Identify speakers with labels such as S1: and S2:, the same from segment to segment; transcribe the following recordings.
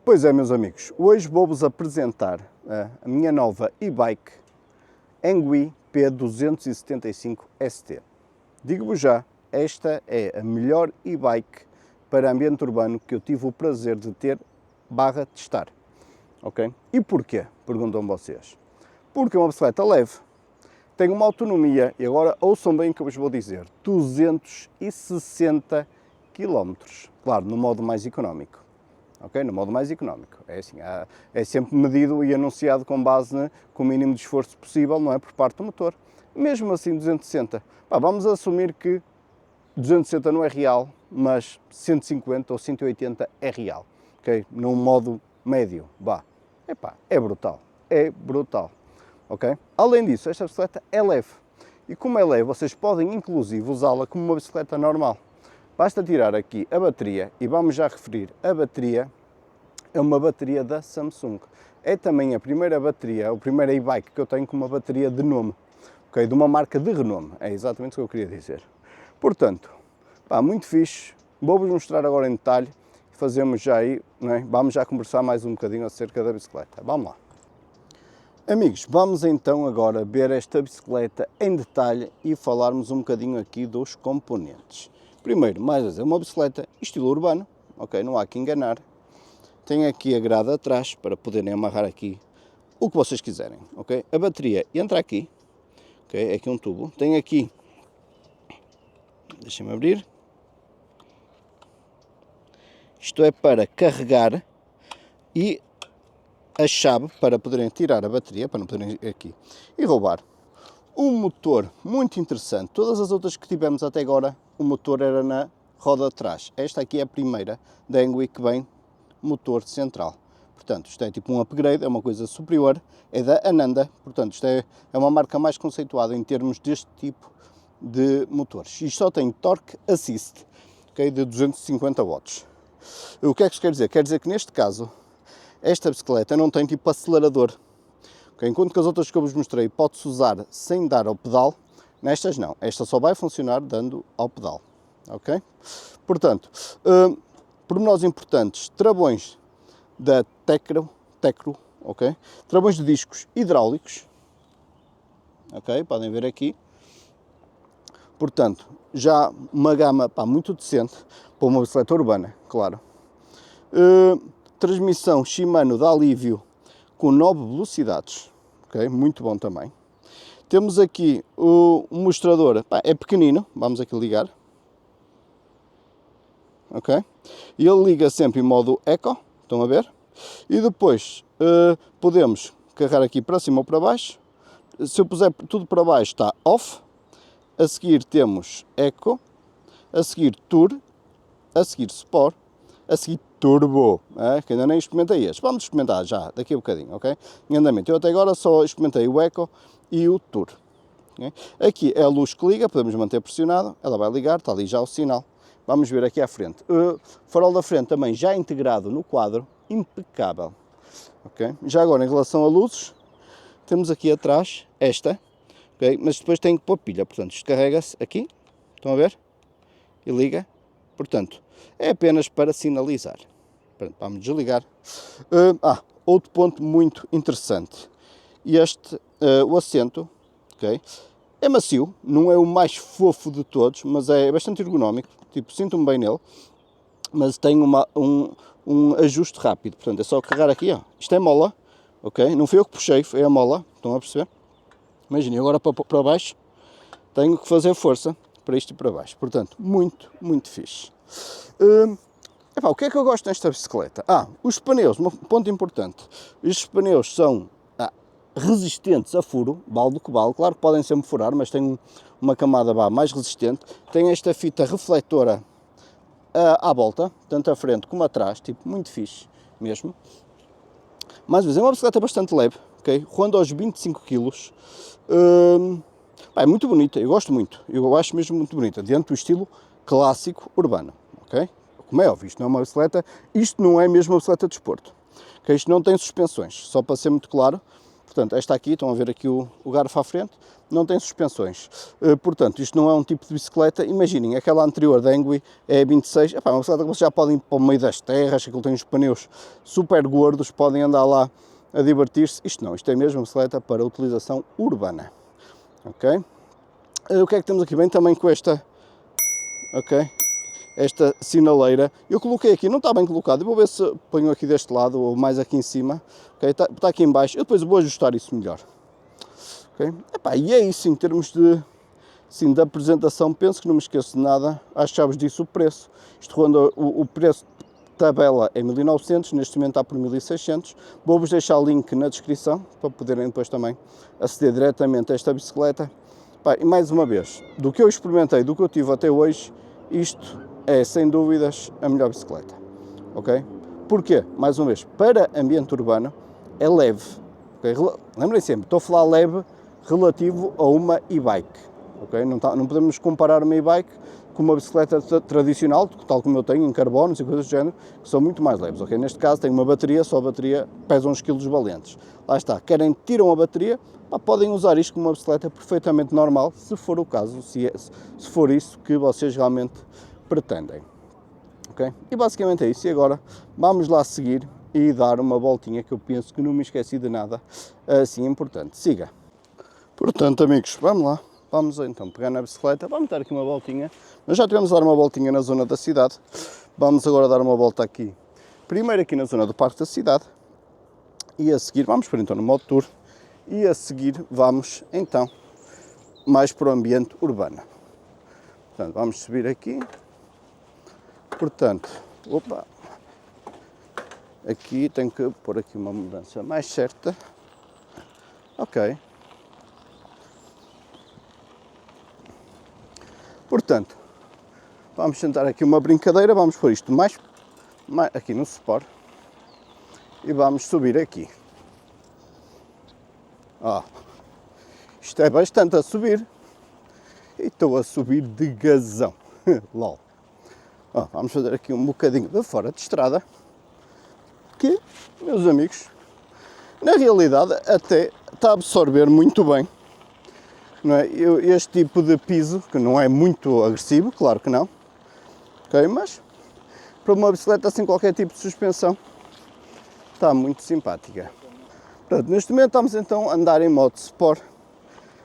S1: Pois é, meus amigos, hoje vou-vos apresentar a minha nova e-bike Engui P275 ST. Digo-vos já, esta é a melhor e-bike para ambiente urbano que eu tive o prazer de ter / testar. Ok? E porquê? Perguntam vocês. Porque é uma bicicleta leve, tem uma autonomia, e agora ouçam bem o que eu vos vou dizer, 260 km. Claro, no modo mais económico. Ok? No modo mais económico. É assim, é sempre medido e anunciado com base com o mínimo de esforço possível, não é? Por parte do motor. Mesmo assim, 260. Vamos assumir que 260 não é real, mas 150 ou 180 é real. Ok? Num modo médio. É brutal. É brutal. Ok? Além disso, esta bicicleta é leve. E como é leve, vocês podem inclusive usá-la como uma bicicleta normal. Basta tirar aqui a bateria, e vamos já referir, a bateria é uma bateria da Samsung. É também a primeira bateria, a primeira e-bike que eu tenho com uma bateria de nome, okay? De uma marca de renome, é exatamente o que eu queria dizer. Portanto, muito fixe, vou-vos mostrar agora em detalhe, fazemos já aí, não é? Vamos já conversar mais um bocadinho acerca da bicicleta, vamos lá. Amigos, vamos então agora ver esta bicicleta em detalhe e falarmos um bocadinho aqui dos componentes. Primeiro, mais uma bicicleta estilo urbano, ok? Não há que enganar. Tem aqui a grade atrás para poderem amarrar aqui o que vocês quiserem, ok? A bateria entra aqui, ok? É aqui um tubo. Tem aqui, deixem-me abrir. Isto é para carregar e a chave para poderem tirar a bateria, para não poderem ir aqui e roubar. Um motor muito interessante. Todas as outras que tivemos até agora, o motor era na roda de trás. Esta aqui é a primeira da Engui que vem motor central. Portanto, isto é tipo um upgrade, é uma coisa superior, é da Ananda. Portanto, isto é uma marca mais conceituada em termos deste tipo de motores. Isto só tem Torque Assist, okay, de 250 watts. O que é que isto quer dizer? Quer dizer que neste caso, esta bicicleta não tem tipo acelerador. Okay? Enquanto que as outras que eu vos mostrei pode-se usar sem dar ao pedal, nestas não. Esta só vai funcionar dando ao pedal. Ok? Portanto, pormenores importantes, travões da Tecro, ok? Travões de discos hidráulicos, ok? Podem ver aqui. Portanto, já uma gama muito decente para uma bicicleta urbana, claro. Transmissão Shimano de alívio com 9 velocidades, ok? Muito bom também. Temos aqui o mostrador, é pequenino, vamos aqui ligar. Ok? E ele liga sempre em modo Eco, estão a ver? E depois podemos carregar aqui para cima ou para baixo. Se eu puser tudo para baixo está Off. A seguir temos Eco. A seguir Tour. A seguir Sport. A seguir Turbo, que ainda nem experimentei este. Vamos experimentar já, daqui a bocadinho, ok? Em andamento. Eu até agora só experimentei o Eco e o Tour. Okay? Aqui é a luz que liga, podemos manter pressionado, ela vai ligar, está ali já o sinal. Vamos ver aqui à frente. O farol da frente também já integrado no quadro, impecável. Okay? Já agora, em relação a luzes, temos aqui atrás esta, okay? Mas depois tem que pôr pilha, portanto, isto carrega-se aqui, estão a ver? E liga, portanto, é apenas para sinalizar. Pronto, vamos desligar. Outro ponto muito interessante, o assento, okay? É macio, não é o mais fofo de todos, mas é bastante ergonómico, tipo, sinto-me bem nele, mas tem um ajuste rápido, portanto, é só carregar aqui, ó. Isto é mola, ok? Não foi eu que puxei, foi a mola, estão a perceber? Imaginem, agora para baixo, tenho que fazer força para isto e para baixo, portanto, muito, muito fixe. O que é que eu gosto nesta bicicleta? Os pneus, um ponto importante, estes pneus são resistentes a furo, vale do que vale, claro que podem sempre furar, mas têm uma camada mais resistente, tem esta fita refletora à volta, tanto à frente como atrás, tipo, muito fixe mesmo. Mais uma vez, é uma bicicleta bastante leve, ok? Ronda aos 25 kg. É muito bonita, eu gosto muito, eu acho mesmo muito bonita, dentro do estilo clássico urbano, ok? Como é óbvio, isto não é uma bicicleta, isto não é mesmo uma bicicleta de desporto, okay? Isto não tem suspensões, só para ser muito claro. Portanto, esta aqui, estão a ver aqui o garfo à frente, não tem suspensões. Portanto, isto não é um tipo de bicicleta. Imaginem, aquela anterior da Engui é a 26, uma bicicleta que vocês já podem ir para o meio das terras, aquilo tem uns pneus super gordos, podem andar lá a divertir-se. Isto não, isto é mesmo uma bicicleta para utilização urbana. Ok? O que é que temos aqui? Bem, também com esta, ok? Esta sinaleira, eu coloquei aqui, não está bem colocado, eu vou ver se ponho aqui deste lado ou mais aqui em cima, okay? Está aqui em baixo, eu depois vou ajustar isso melhor. Okay? E é isso em termos de apresentação, penso que não me esqueço de nada, às chaves disso o preço, isto ronda o preço de tabela é 1900, neste momento está por 1600, vou-vos deixar o link na descrição, para poderem depois também aceder diretamente a esta bicicleta. E mais uma vez, do que eu experimentei, do que eu tive até hoje, isto é, sem dúvidas, a melhor bicicleta, ok? Porquê? Mais uma vez, para ambiente urbano, é leve, okay? Lembrem sempre, estou a falar leve relativo a uma e-bike, ok? Não podemos comparar uma e-bike com uma bicicleta tradicional, tal como eu tenho, em carbonos e coisas do género, que são muito mais leves, ok? Neste caso tem uma bateria, só a bateria pesa uns quilos valentes. Lá está, tiram a bateria, podem usar isto como uma bicicleta perfeitamente normal, se for o caso, se for isso que vocês realmente pretendem. Okay? E basicamente é isso. E agora vamos lá seguir e dar uma voltinha, que eu penso que não me esqueci de nada assim importante. Siga. Portanto, amigos, vamos lá. Vamos então pegar na bicicleta, vamos dar aqui uma voltinha. Nós já tivemos a dar uma voltinha na zona da cidade. Vamos agora dar uma volta aqui. Primeiro aqui na zona do Parque da Cidade. E a seguir, vamos para então no modo tour. E a seguir vamos então mais para o ambiente urbano. Portanto, vamos subir aqui. Portanto, aqui tenho que pôr aqui uma mudança mais certa. Ok. Portanto, vamos tentar aqui uma brincadeira, vamos pôr isto mais aqui no suporte e vamos subir aqui. Isto é bastante a subir e estou a subir de gazão. LOL. Vamos fazer aqui um bocadinho de fora de estrada, que, meus amigos, na realidade até está a absorver muito bem, não é? Este tipo de piso, que não é muito agressivo, claro que não, ok? Mas para uma bicicleta sem qualquer tipo de suspensão está muito simpática. Portanto, neste momento estamos então a andar em modo Sport,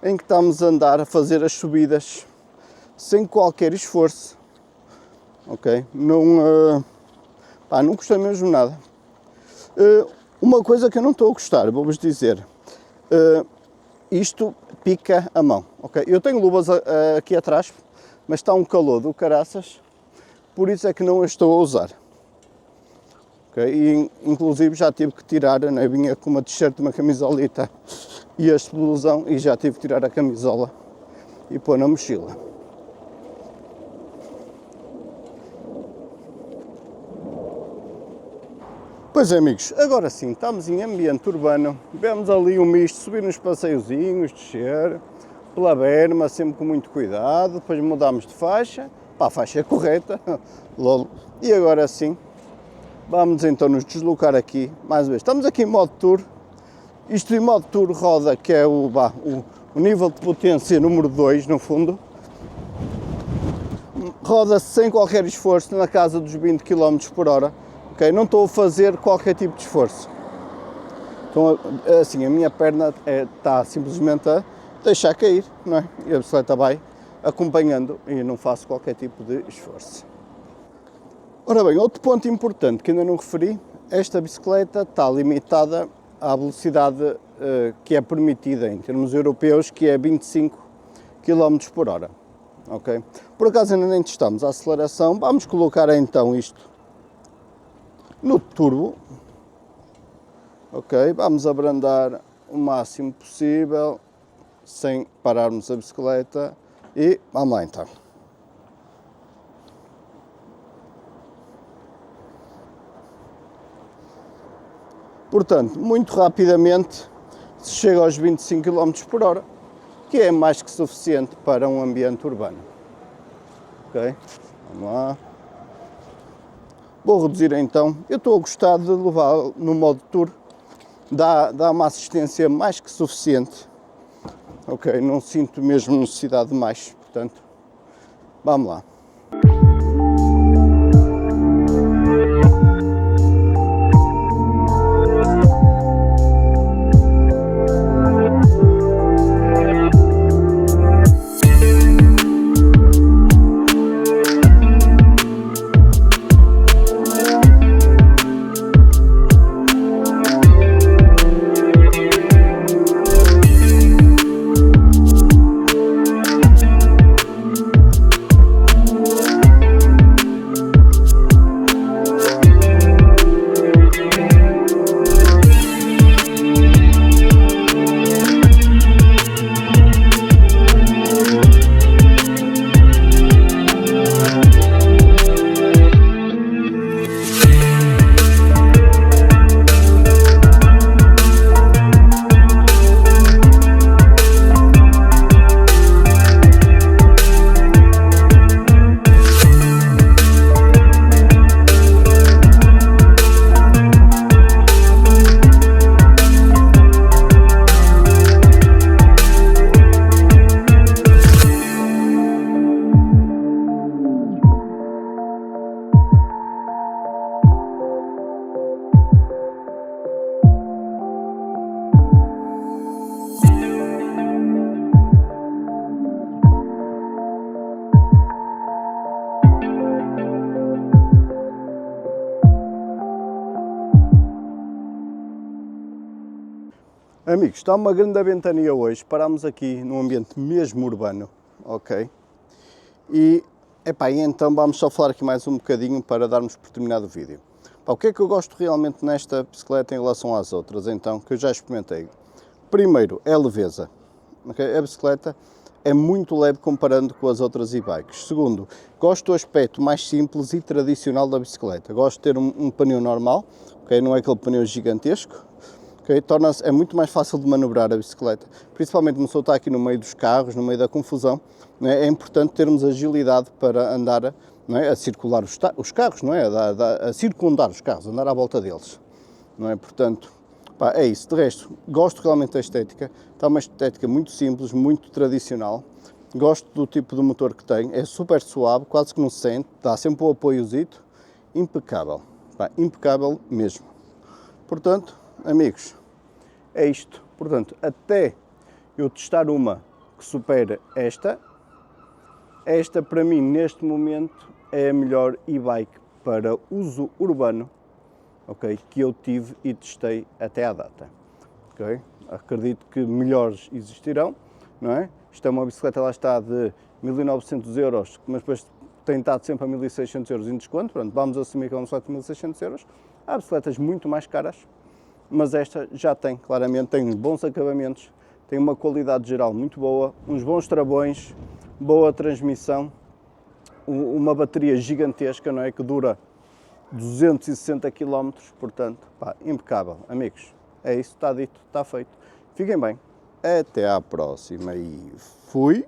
S1: em que estamos a andar a fazer as subidas sem qualquer esforço, ok? Não custa mesmo nada. Uma coisa que eu não estou a gostar, vou-vos dizer, isto pica a mão, ok? Eu tenho luvas aqui atrás, mas está um calor do caraças, por isso é que não as estou a usar. Okay? E, inclusive já tive que tirar, né? Vinha com uma t-shirt, uma camisolita e este blusão, e já tive que tirar a camisola e pôr na mochila. Pois é, amigos, agora sim, estamos em ambiente urbano, vemos ali um misto, subir nos passeiozinhos, descer, pela berma, sempre com muito cuidado, depois mudamos de faixa, para a faixa correta, lol. E agora sim, vamos então nos deslocar aqui, mais uma vez, estamos aqui em modo tour, isto em modo tour roda, que é o nível de potência número 2, no fundo, roda-se sem qualquer esforço, na casa dos 20 km por hora, ok? Não estou a fazer qualquer tipo de esforço. Então, assim, a minha perna está simplesmente a deixar cair, não é? E a bicicleta vai acompanhando e não faço qualquer tipo de esforço. Ora bem, outro ponto importante que ainda não referi, esta bicicleta está limitada à velocidade que é permitida em termos europeus, que é 25 km por hora. Ok? Por acaso ainda nem testamos a aceleração, vamos colocar então isto no turbo. Ok, vamos abrandar o máximo possível, sem pararmos a bicicleta e vamos lá então. Portanto, muito rapidamente se chega aos 25 km por hora, que é mais que suficiente para um ambiente urbano. Ok, vamos lá. Vou reduzir então, eu estou a gostar de levar no modo tour, dá uma assistência mais que suficiente. Ok, não sinto mesmo necessidade de mais, portanto, vamos lá. Amigos, está uma grande ventania hoje, parámos aqui num ambiente mesmo urbano, ok? E então vamos só falar aqui mais um bocadinho para darmos por terminado o vídeo. O que é que eu gosto realmente nesta bicicleta em relação às outras, então, que eu já experimentei? Primeiro, é a leveza, okay? A bicicleta é muito leve comparando com as outras e-bikes. Segundo, gosto do aspecto mais simples e tradicional da bicicleta. Gosto de ter um pneu normal, okay? Não é aquele pneu gigantesco. Okay? É muito mais fácil de manobrar a bicicleta, principalmente uma pessoa está aqui no meio dos carros, no meio da confusão, não é? É importante termos agilidade para andar, não é? A circular os carros, não é? A circundar os carros, andar à volta deles, não é? Portanto, é isso. De resto, gosto realmente da estética, está uma estética muito simples, muito tradicional, gosto do tipo de motor que tem, é super suave, quase que não se sente, dá sempre o apoiozito, impecável, impecável mesmo. Portanto, amigos, é isto. Portanto, até eu testar uma que supere esta para mim neste momento é a melhor e-bike para uso urbano, ok, que eu tive e testei até à data. Okay? Acredito que melhores existirão, não é? Isto é uma bicicleta, lá está, de 1900 euros, mas depois tem estado sempre a 1600 euros em desconto. Pronto, vamos assumir que é uma bicicleta de 1600 euros. Há bicicletas muito mais caras, mas esta já tem, claramente, tem bons acabamentos, tem uma qualidade geral muito boa, uns bons travões, boa transmissão, uma bateria gigantesca, não é? Que dura 260 km, portanto, pá, impecável. Amigos, é isso, está dito, está feito. Fiquem bem. Até à próxima e fui.